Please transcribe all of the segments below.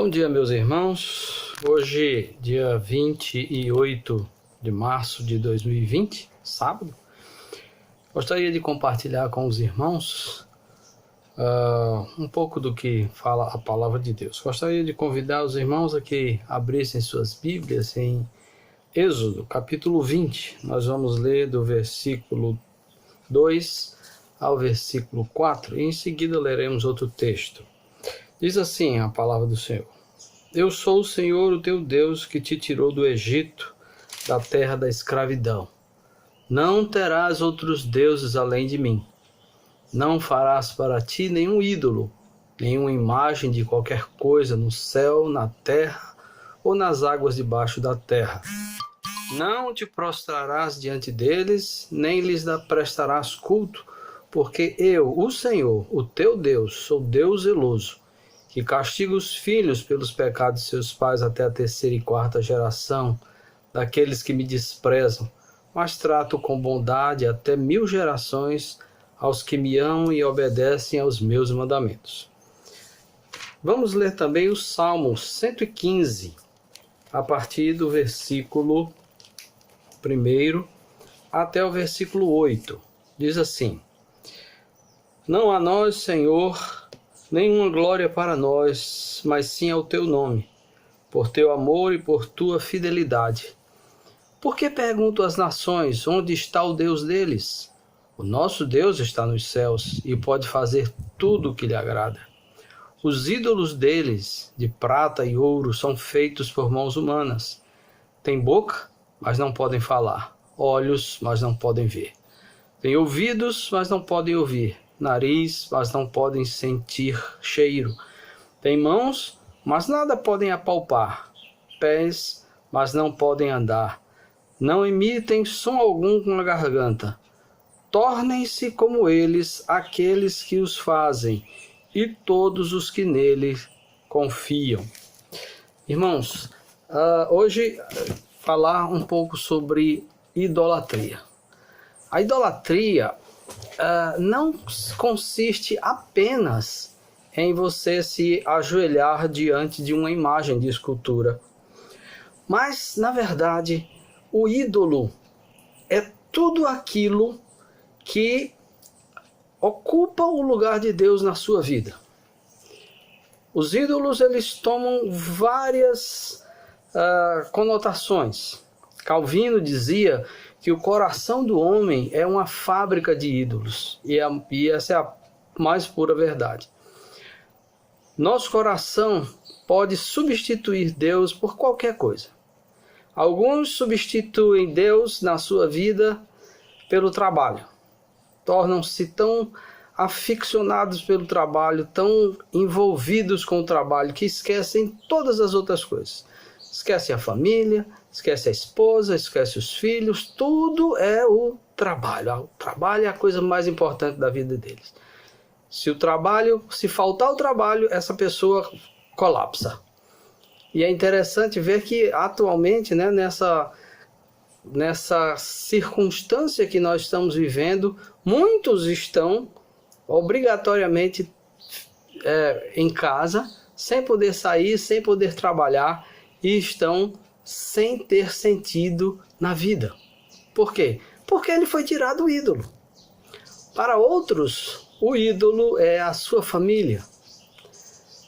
Bom dia, meus irmãos. Hoje, dia 28 de março de 2020, sábado, gostaria de compartilhar com os irmãos um pouco do que fala a palavra de Deus. Gostaria de convidar os irmãos a que abrissem suas Bíblias em Êxodo, capítulo 20. Nós vamos ler do versículo 2 ao versículo 4 e em seguida leremos outro texto. Diz assim a palavra do Senhor: Eu sou o Senhor, o teu Deus, que te tirou do Egito, da terra da escravidão. Não terás outros deuses além de mim. Não farás para ti nenhum ídolo, nenhuma imagem de qualquer coisa no céu, na terra ou nas águas debaixo da terra. Não te prostrarás diante deles, nem lhes prestarás culto, porque eu, o Senhor, o teu Deus, sou Deus zeloso, que castiga os filhos pelos pecados de seus pais até a terceira e quarta geração daqueles que me desprezam, mas trato com bondade até 1000 gerações aos que me amam e obedecem aos meus mandamentos. Vamos ler também o Salmo 115, a partir do versículo 1 até o versículo 8. Diz assim: Não a nós, Senhor, nenhuma glória para nós, mas sim ao teu nome, por teu amor e por tua fidelidade. Por que pergunto às nações, onde está o Deus deles? O nosso Deus está nos céus e pode fazer tudo o que lhe agrada. Os ídolos deles, de prata e ouro, são feitos por mãos humanas. Têm boca, mas não podem falar, olhos, mas não podem ver. Têm ouvidos, mas não podem ouvir, nariz, mas não podem sentir cheiro. Têm mãos, mas nada podem apalpar, pés, mas não podem andar. Não emitem som algum com a garganta. Tornem-se como eles aqueles que os fazem e todos os que nele confiam. Irmãos, hoje falar um pouco sobre idolatria. A idolatria não consiste apenas em você se ajoelhar diante de uma imagem de escultura, mas, na verdade, o ídolo é tudo aquilo que ocupa o lugar de Deus na sua vida. Os ídolos, eles tomam várias conotações. Calvino dizia que o coração do homem é uma fábrica de ídolos, e essa é a mais pura verdade. Nosso coração pode substituir Deus por qualquer coisa. Alguns substituem Deus na sua vida pelo trabalho. Tornam-se tão aficionados pelo trabalho, tão envolvidos com o trabalho, que esquecem todas as outras coisas. Esquece a família, esquece a esposa, esquece os filhos, tudo é o trabalho. O trabalho é a coisa mais importante da vida deles. Se faltar o trabalho, essa pessoa colapsa. E é interessante ver que atualmente, né, nessa circunstância que nós estamos vivendo, muitos estão obrigatoriamente em casa, sem poder sair, sem poder trabalhar, e estão sem ter sentido na vida. Por quê? Porque ele foi tirado o ídolo. Para outros, o ídolo é a sua família,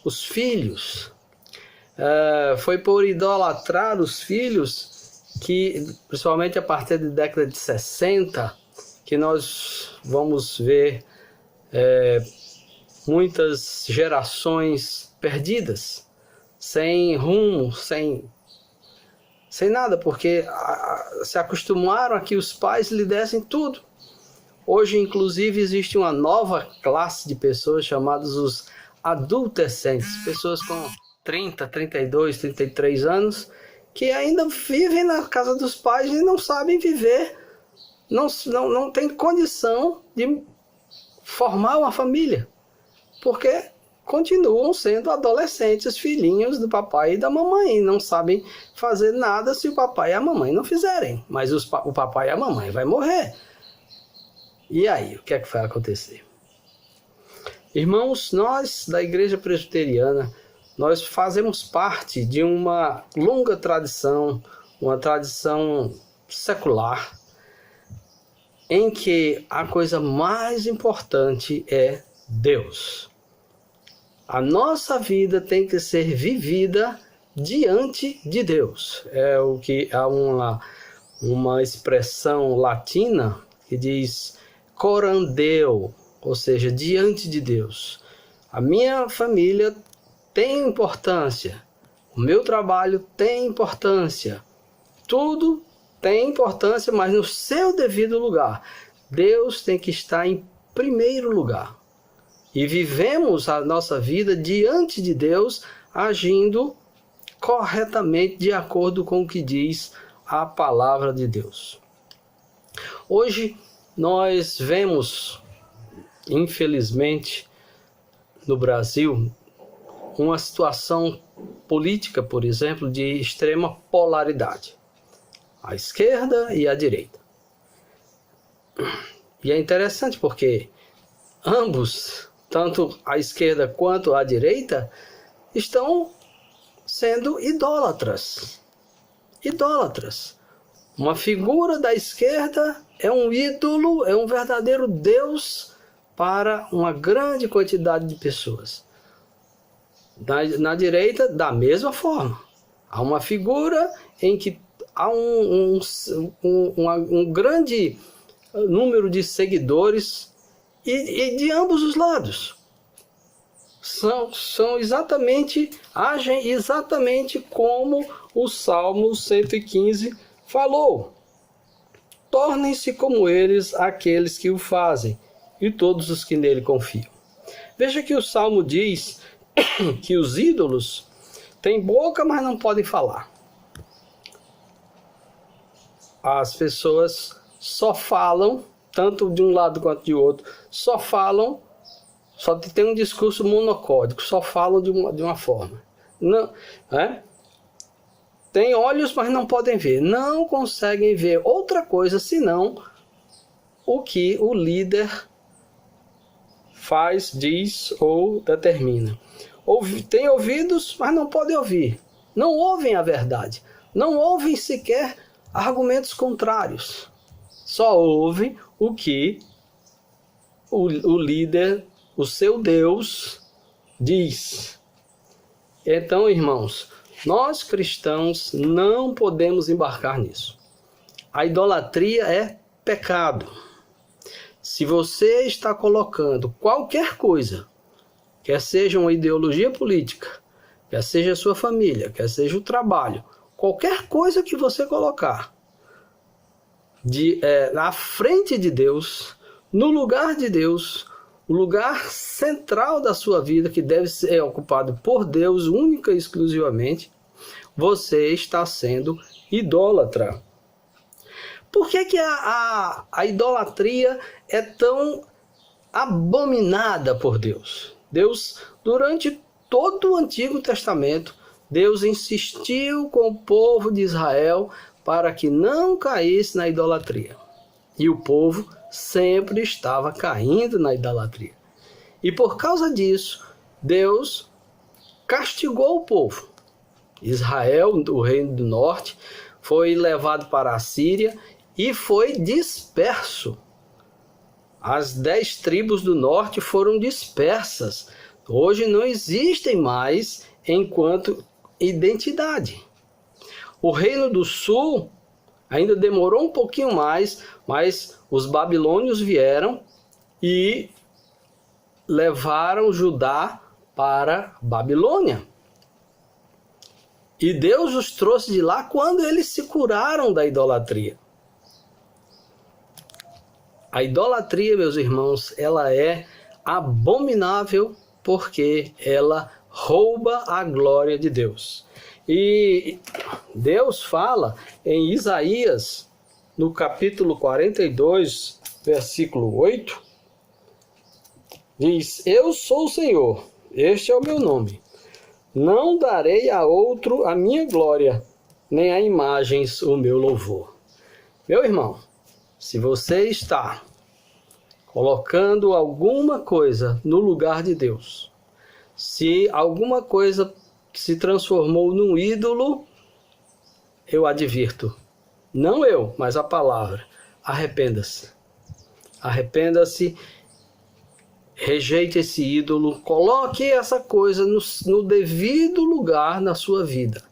os filhos. Foi por idolatrar os filhos que, principalmente a partir da década de 60, que nós vamos ver muitas gerações perdidas, sem rumo, sem nada, porque se acostumaram a que os pais lhe dessem tudo. Hoje, inclusive, existe uma nova classe de pessoas chamadas os adolescentes, pessoas com 30, 32, 33 anos, que ainda vivem na casa dos pais e não sabem viver, não tem condição de formar uma família, porque continuam sendo adolescentes, filhinhos do papai e da mamãe, não sabem fazer nada se o papai e a mamãe não fizerem, mas o papai e a mamãe vai morrer. E aí, o que é que vai acontecer? Irmãos, nós da Igreja Presbiteriana, nós fazemos parte de uma longa tradição, uma tradição secular, em que a coisa mais importante é Deus. A nossa vida tem que ser vivida diante de Deus. É o que há uma expressão latina que diz coram Deo, ou seja, diante de Deus. A minha família tem importância, o meu trabalho tem importância, tudo tem importância, mas no seu devido lugar. Deus tem que estar em primeiro lugar. E vivemos a nossa vida diante de Deus, agindo corretamente de acordo com o que diz a palavra de Deus. Hoje nós vemos, infelizmente, no Brasil, uma situação política, por exemplo, de extrema polaridade. A esquerda e a direita. E é interessante porque ambos, tanto a esquerda quanto a direita, estão sendo idólatras. Idólatras. Uma figura da esquerda é um ídolo, é um verdadeiro Deus para uma grande quantidade de pessoas. Na direita, da mesma forma. Há uma figura em que há um grande número de seguidores e de ambos os lados. Agem exatamente como o Salmo 115 falou. Tornem-se como eles aqueles que o fazem, e todos os que nele confiam. Veja que o Salmo diz que os ídolos têm boca, mas não podem falar. As pessoas só falam, tanto de um lado quanto de outro, só tem um discurso monocórdico, só falam de uma forma. Não, tem olhos, mas não podem ver. Não conseguem ver outra coisa senão o que o líder faz, diz ou determina. Tem ouvidos, mas não podem ouvir. Não ouvem a verdade. Não ouvem sequer argumentos contrários. Só ouvem o que o líder, o seu Deus, diz. Então, irmãos, nós cristãos não podemos embarcar nisso. A idolatria é pecado. Se você está colocando qualquer coisa, quer seja uma ideologia política, quer seja a sua família, quer seja o trabalho, qualquer coisa que você colocar na frente de Deus, no lugar de Deus, o lugar central da sua vida, que deve ser ocupado por Deus única e exclusivamente, você está sendo idólatra. Por que a idolatria é tão abominada por Deus? Deus, durante todo o Antigo Testamento, Deus insistiu com o povo de Israel para que não caísse na idolatria. E o povo sempre estava caindo na idolatria. E por causa disso, Deus castigou o povo. Israel, o reino do norte, foi levado para a Síria e foi disperso. As 10 tribos do norte foram dispersas. Hoje não existem mais enquanto identidade. O reino do sul ainda demorou um pouquinho mais, mas os babilônios vieram e levaram Judá para Babilônia. E Deus os trouxe de lá quando eles se curaram da idolatria. A idolatria, meus irmãos, ela é abominável porque ela rouba a glória de Deus. E Deus fala em Isaías, no capítulo 42, versículo 8, diz: Eu sou o Senhor, este é o meu nome. Não darei a outro a minha glória, nem a imagens o meu louvor. Meu irmão, se você está colocando alguma coisa no lugar de Deus, se alguma coisa se transformou num ídolo, eu advirto, não eu, mas a palavra, arrependa-se. Arrependa-se, rejeite esse ídolo, coloque essa coisa no devido lugar na sua vida.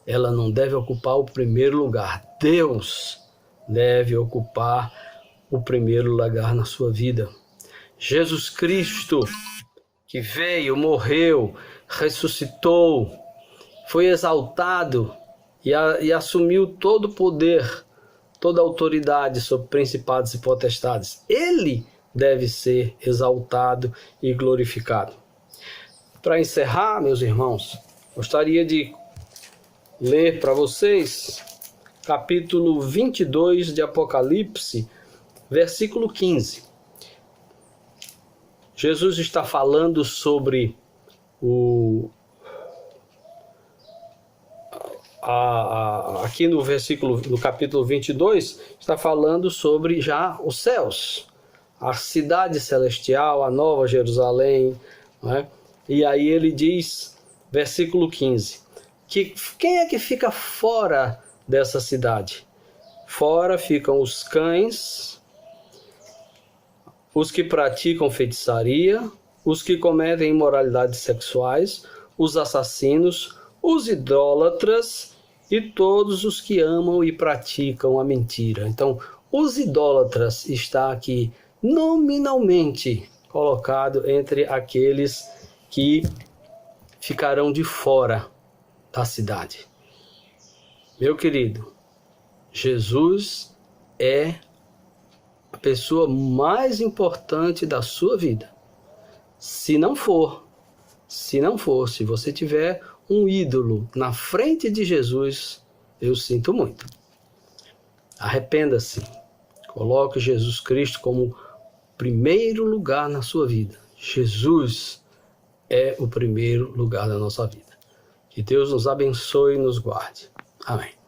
Ela não deve ocupar o primeiro lugar. Deus deve ocupar o primeiro lugar na sua vida. Jesus Cristo, que veio, morreu, ressuscitou, foi exaltado e assumiu todo o poder, toda a autoridade sobre principados e potestades. Ele deve ser exaltado e glorificado. Para encerrar, meus irmãos, gostaria de ler para vocês capítulo 22 de Apocalipse, versículo 15. Jesus está falando sobre aqui no capítulo 22, está falando sobre já os céus, a cidade celestial, a nova Jerusalém, né? E aí ele diz, versículo 15, que quem é que fica fora dessa cidade? Fora ficam os cães, os que praticam feitiçaria, os que cometem imoralidades sexuais, os assassinos, os idólatras e todos os que amam e praticam a mentira. Então, os idólatras está aqui nominalmente colocado entre aqueles que ficarão de fora da cidade. Meu querido, Jesus é a pessoa mais importante da sua vida. Se você tiver um ídolo na frente de Jesus, eu sinto muito. Arrependa-se. Coloque Jesus Cristo como primeiro lugar na sua vida. Jesus é o primeiro lugar da nossa vida. Que Deus nos abençoe e nos guarde. Amém.